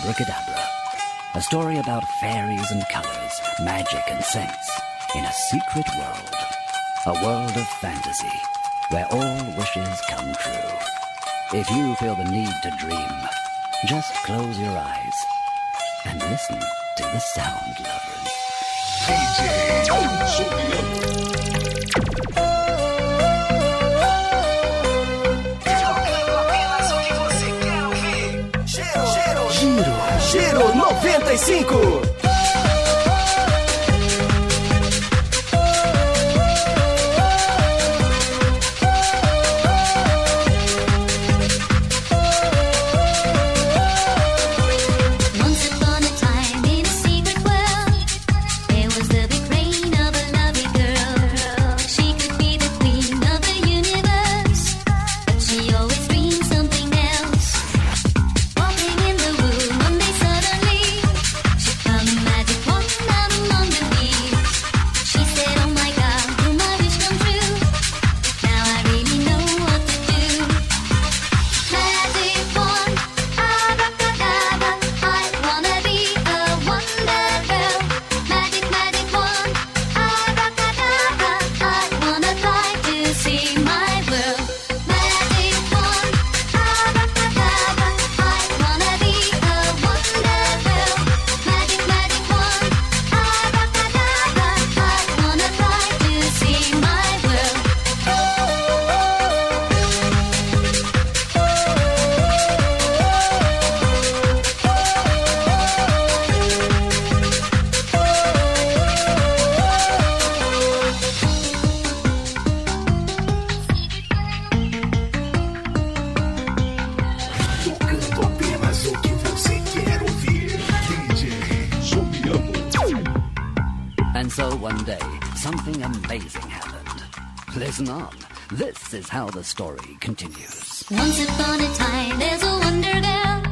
Abracadabra, a story about fairies and colors, magic and scents, in a secret world. A world of fantasy, where all wishes come true. If you feel the need to dream, just close your eyes and listen to the Soundlovers. DJ Juliano. Giro 95. And so one day, something amazing happened. Listen on. This is how the story continues. Once upon a time, there's a wonder girl.